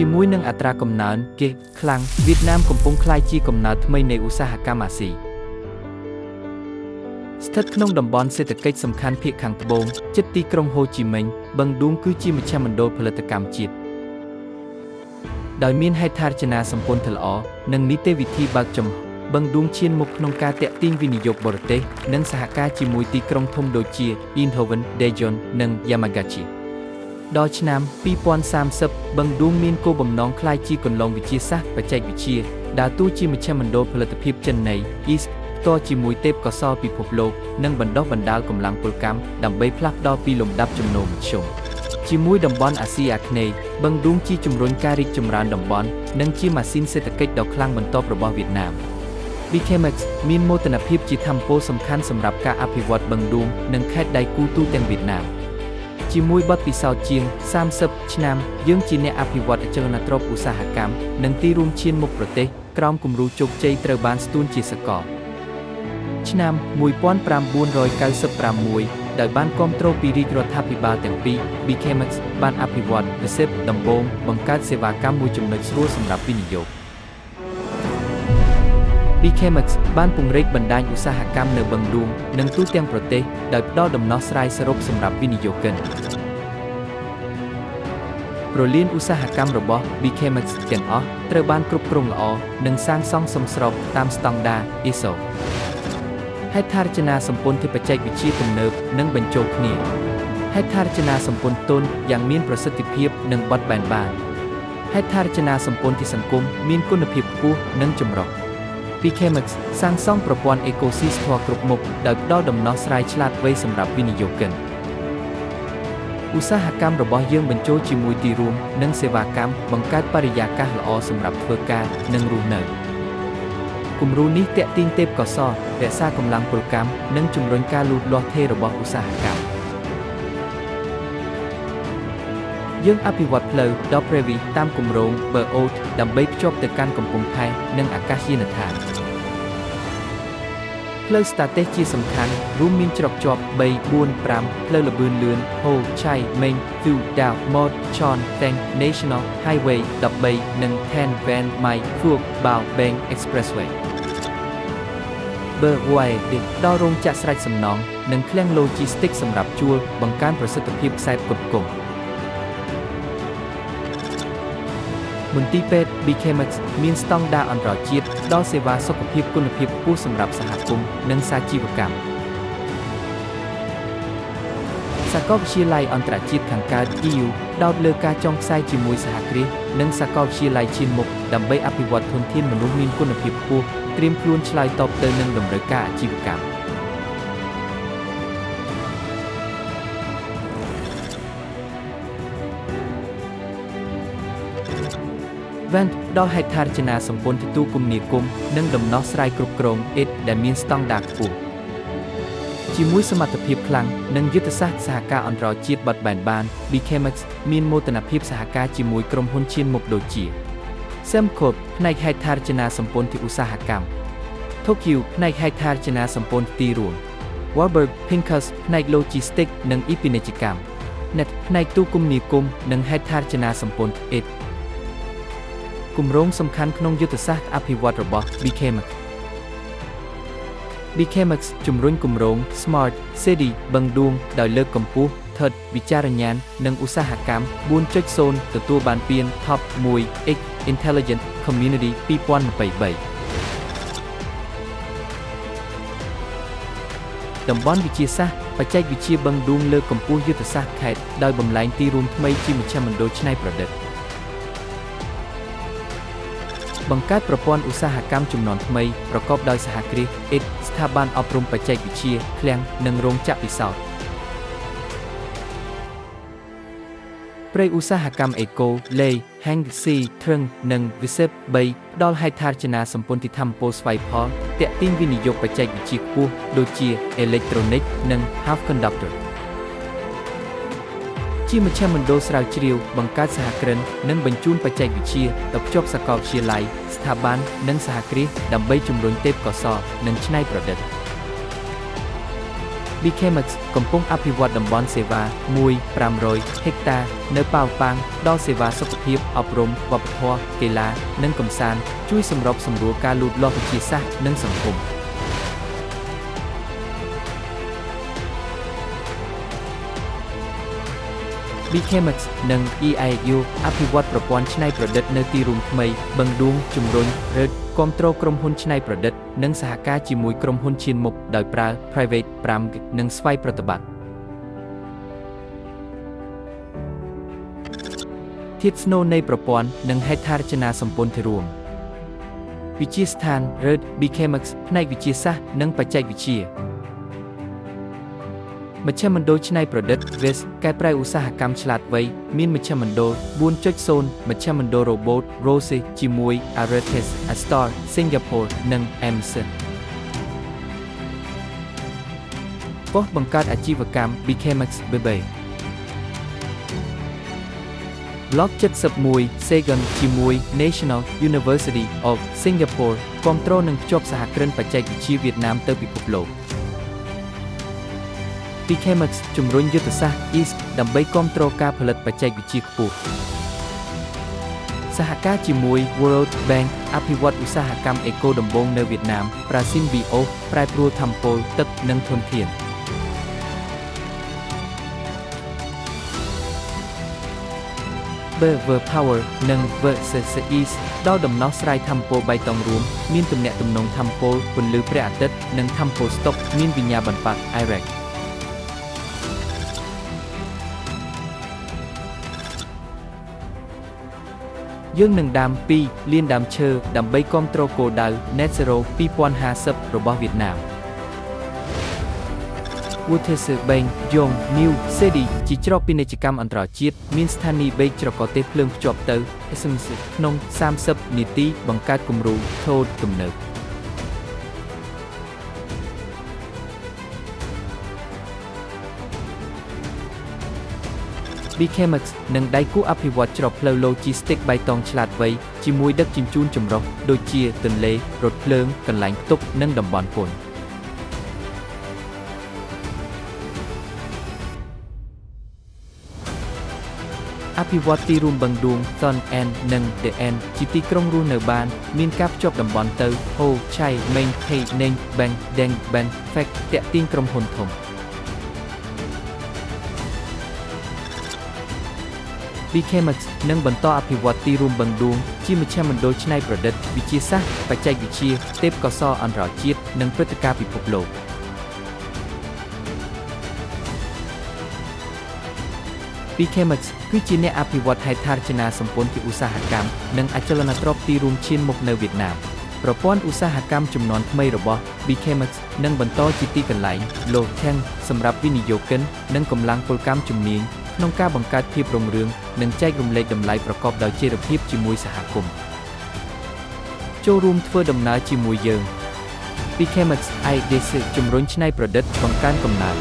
ជាមួយនឹងអត្រាកំណើនគេខ្លាំងវៀតណាមកំពុងក្លាយជាកំណើនថ្មីនៃឧស្សាហកម្មអាស៊ីស្ថិតក្នុងតំបន់សេដ្ឋកិច្ចសំខាន់ភាគខាងត្បូងជិតទីក្រុងហូជីមិញបឹងឌួងគឺជាមជ្ឈមណ្ឌលផលិតកម្មជាតិដោយមានហេដ្ឋារចនាសម្ព័ន្ធល្អនិងនីតិវិធីបើកចំហបឹងឌួងឈានមុខក្នុងការទាក់ទាញវិនិយោគបរទេសនិងសហការជាមួយទីក្រុងធំដូចជា Eindhoven, Daejeon និង Yamagata ដល់ឆ្នាំ2030បឹងឌួងមានគោលបំណងក្លាយជាគន្លងវិទ្យាសាស្ត្របច្ចេកវិទ្យាដើរតួជាមជ្ឈមណ្ឌលផលិតភាពចិននៃ East ផ្ទាល់ជាមួយទេពកោសល្យពិភពលោកនិងបណ្ដុះបណ្ដាលកម្លាំងពលកម្មដើម្បីផ្លាស់ប្ដូរពីលំដាប់ចំណូលមធ្យមជាមួយតំបន់អាស៊ីអាគ្នេយ៍បឹងឌួងជាជំរុញការរីកចម្រើនតំបន់និងជាម៉ាស៊ីនសេដ្ឋកិច្ចដ៏ខ្លាំងបន្ទាប់របស់វៀតណាម BKMX មានមោទនភាពជាថាមពលសំខាន់សម្រាប់ការអភិវឌ្ឍបឹងឌួងនិងខេត្តដៃគូទូទាំងវៀតណាមជាមួយបទពិសោធន៍ជាង30ឆ្នាំយើងជាអ្នកអភិវឌ្ឍអចលនទ្រព្យឧស្សាហកម្មនិងទីរួមឈានមុខប្រទេសក្រោមគំរូជោគជ័យត្រូវបានស្ទួនជាសកលឆ្នាំ1996ដោយបានគាំទ្រពីរាជរដ្ឋាភិបាលទាំងពីរ BKMX បានអភិវឌ្ឍ VSIP ដំបូងបង្កើតសេវាកម្មមួយចំណុចស្រួលសម្រាប់វិនិយោគ BKMX បានពង្រីកបណ្ដាញឧស្សាហកម្មនៅបឹងឌួងនិងទូទាំងប្រទេសដោយផ្ដល់ដំណោះស្រាយសរុបសម្រាប់វិនិយោគិនប្រលានឧស្សាហកម្មរបស់ BKMX ទាំងអស់ត្រូវបានគ្រប់គ្រងល្អនិងសាងសង់សមស្របតាមស្តង់ដារ ISO ហេដ្ឋារចនាសម្ព័ន្ធបច្ចេកវិទ្យាទំនើបនិងបញ្ចូលគ្នាហេដ្ឋារចនាសម្ព័ន្ធទន់យ៉ាងមានប្រសិទ្ធភាពនិងបត់បែនបានហេដ្ឋារចនាសម្ព័ន្ធសង្គមមានគុណភាពខ្ពស់និងចម្រុះ BKMX សាងសង់ប្រព័ន្ធអេកូស៊ីស្ថមគ្រប់មុខដោយផ្ដល់ដំណោះស្រាយឆ្លាតវៃសម្រាប់វិនិយោគិនឧស្សាហកម្មរបស់យើងបញ្ចូលជាមួយទីរួមនិងសេវាកម្មបង្កើតបរិយាកាសល្អសម្រាប់ធ្វើការនិងរស់នៅគំរូនេះទាក់ទាញទេពកោសល្យរក្សាកម្លាំងពលកម្មនិងជំរុញការលូតលាស់ថេររបស់ឧស្សាហកម្មយើងអភិវឌ្ឍផ្លូវដល់ Previ តាមគម្រោង Berot ដើម្បីភ្ជាប់ទៅកាន់កំពង់ផែនិងអាកាសយានដ្ឋានផ្លូវស្តាទេសជាសំខាន់រួមមានច្រកជាប់3 4 5ផ្លូវល្បឿនលឿន Ho Chai Meng Thu Dao Mod Chon Teng National Highway 13និង 10 Van Mai Phuoc Bao Beng Expressway Berway ដល់រោងចក្រស្រេចសំណង់និងឃ្លាំងឡូជីស្ទីកសម្រាប់ជួលបង្កើនប្រសិទ្ធភាពខ្សែផ្គត់ផ្គង់មន្ទីរពេទ្យ BKMX មានស្តង់ដារអន្តរជាតិផ្ដល់សេវាសុខភាពគុណភាពខ្ពស់សម្រាប់សហគមន៍និងសាជីវកម្មសាកលវិទ្យាល័យអន្តរជាតិខាងកើត EU ផ្ដោតលើការចងខ្សែជាមួយសហគ្រាសនិងសាកលវិទ្យាល័យឈានមុខដើម្បីអភិវឌ្ឍធនធានមនុស្សមានគុណភាពខ្ពស់ត្រៀមខ្លួនឆ្លើយតបទៅនឹងតម្រូវការអាជីវកម្មVent ដល់ហេដ្ឋារចនាសម្ព័ន្ធទូគមនាគមន៍និងដំណោះស្រាយគ្រប់គ្រង IT ដែលមានស្តង់ដារខ្ពស់ជាមួយសមត្ថភាពខ្លាំងនិងយុទ្ធសាស្ត្រសហការអន្តរជាតិបត់បែនបាន BKMX មានមោទនភាពសហការជាមួយក្រុមហ៊ុនឈានមុខដូចជា Semcorp ផ្នែកហេដ្ឋារចនាសម្ព័ន្ធឧស្សាហកម្ម Tokyo ផ្នែកហេដ្ឋារចនាសម្ព័ន្ធទីរួម Warburg Pincus ផ្នែក Logistics និង ពាណិជ្ជកម្ម Net ផ្នែកទូគមនាគមន៍និងហេដ្ឋារចនាសម្ព័ន្ធ ITគម្រោងសំខាន់ក្នុងយុទ្ធសាស្ត្រអភិវឌ្ឍរបស់ BKMX ជំរុញគម្រោង Smart City បឹងឌួងដោយលើកកម្ពស់ THEAD វិចារញ្ញាណនិងឧស្សាហកម្ម 4.0 ទទួលបានពាន Top 1 X Intelligent Community 2023តំបន់វិទ្យាសាស្ត្របច្ចេកវិទ្យាបឹងឌួងលើកកម្ពស់យុទ្ធសាស្ត្រខេត្តដោយបំលែងទីរួមថ្មីជាមជ្ឈមណ្ឌលច្នៃប្រឌិតបង្កើតប្រព័ន្ធឧស្សាហកម្មជំនាន់ថ្មីប្រកបដោយសហគ្រាស IT ស្ថាប័នអប់រំបច្ចេកវិទ្យាឃ្លាំងនិងរោងចក្រពិសោធន៍ព្រៃឧស្សាហកម្មអេកូលេហេងស៊ីធឹងនិង VSIP 3ផ្ដល់ហេដ្ឋារចនាសម្ព័ន្ធថាមពលស្វ័យផលទាក់ទាញវិនិយោគបច្ចេកវិទ្យាខ្ពស់ដូចជា Electronic និង Half Conductor ជាមជ្ឈមណ្ឌលស្រាវជ្រាវបង្កើតសហគ្រិននិងបញ្ជូនបច្ចេកវិទ្យាទៅភ្ជាប់សាកលវិទ្យាល័យស្ថាប័ននិងសហគ្រាសដើម្បីជំរុញទេពកោសល្យនិងច្នៃប្រឌិត BKMX កំពុងអភិវឌ្ឍតំបន់សេវា1,500 ហិកតានៅប៉ាវប៉ាងដល់សេវាសុខភាពអប់រំវប្បធម៌កីឡានិងកម្សាន្តជួយសម្របសម្រួលការលូតលាស់វិទ្យាសាស្ត្រនិងសង្គមBKMX និង EIU អភិវឌ្ឍប្រព័ន្ធច្នៃប្រឌិតនៅទីរួមថ្មីបឹងឌួងជំរុញរឹតគាំទ្រក្រុមហ៊ុនច្នៃប្រឌិតនិងសហការជាមួយក្រុមហ៊ុនឈានមុខដោយប្រើ Private 5 និងស្វ័យប្រតិបត្តិធាតុស្នូលនៃប្រព័ន្ធនិងហេដ្ឋារចនាសម្ព័ន្ធទីរួមវិទ្យាស្ថាន RED BKMX ផ្នែកវិទ្យាសាស្ត្រនិងបច្ចេកវិទ្យាមជ្ឈមណ្ឌលច្នៃប្រឌិត VES កែប្រែឧស្សាហកម្មឆ្លាតវៃមានមជ្ឈមណ្ឌល 4.0 មជ្ឈមណ្ឌល Robot Rose ជាមួយ Aretes Astor Singapore និង Amazon ប៉ុស្តិ៍បង្កើតអាជីវកម្ម BKMX BB Block 71 Saigon ជាមួយ National University of Singapore គាំទ្រនិងភ្ជាប់សហគ្រិនបច្ចេកវិទ្យាវៀតណាមទៅពិភពលោកBKMX ជំរុញយុទ្ធសាស្ត្រ East ដើម្បីគាំទ្រការផលិតបច្ចេកវិទ្យាខ្ពស់សហការជាមួយ World Bank អភិវឌ្ឍឧស្សាហកម្មអេកូដំបូងនៅវៀតណាម Prasin Bio ប្រែប្រួលថាមពលទឹកនិងធនធានVer Power និង Versus ដល់ដំណោះស្រាយថាមពលបៃតងរួមមានទំនាក់ទំនងថាមពលពន្លឺព្រះអាទិត្យនិងថាមពលស្តុកមានវិញ្ញាបនបត្រ IRECយើងនឹងដាំ2លានដើមឈើដើម្បីគាំទ្រគោលដៅ Net Zero 2050របស់វៀតណាម Waterse Bank Yong New City ជាច្រកពាណិជ្ជកម្មអន្តរជាតិមានស្ថានីយ៍បេកច្រកទេសភ្លើងភ្ជាប់ទៅ SMS ក្នុង30នាទីបង្កើតគំរូថូតទំនើបBKMX និងដៃគូអភិវឌ្ឍច្រកផ្លូវ Logistic បៃតងឆ្លាតវៃជាមួយដឹកជញ្ជូនចម្រុះដូចជាទន្លេរថភ្លើងកន្លែងផ្ទុកនិងតំបន់ពន្ធអភិវឌ្ឍទីរួមបឹងឌួង Thon N និង The N ជាទីក្រុងរស់នៅបានមានការភ្ជាប់តំបន់ទៅ Ho Chai Meng Hay Neng Bang Deng Bang Fact តាក់ទាញក្រុមហ៊ុនធំBKMX នឹងបន្តអភិវឌ្ឍទីរួមបឹងឌួងជាមជ្ឈមណ្ឌលច្នៃប្រឌិតវិទ្យាសាស្ត្របច្ចេកវិទ្យាទេពកោសល្យអន្តរជាតិនិងព្រឹត្តិការណ៍ពិភពលោកBKMX គឺជាអ្នកអភិវឌ្ឍហេដ្ឋារចនាសម្ព័ន្ធឧស្សាហកម្មនិងអចលនទ្រព្យទីរួមឈានមុខនៅវៀតណាមប្រព័ន្ធឧស្សាហកម្មជំនាន់ថ្មីរបស់ BKMX នឹងបន្តជាទីកន្លែងលោទាំងសម្រាប់វិនិយោគិននិងកម្លាំងពលកម្មជំនាញក្នុងការបង្កើតភាពរុងរឿងនិងចែករំលែកតម្លៃប្រកបដោយចីរភាពជាមួយសហគមន៍ចូលរួមធ្វើដំណើរជាមួយយើង BKMX IDC ជំរុញច្នៃប្រឌិតបង្កើនកំណើន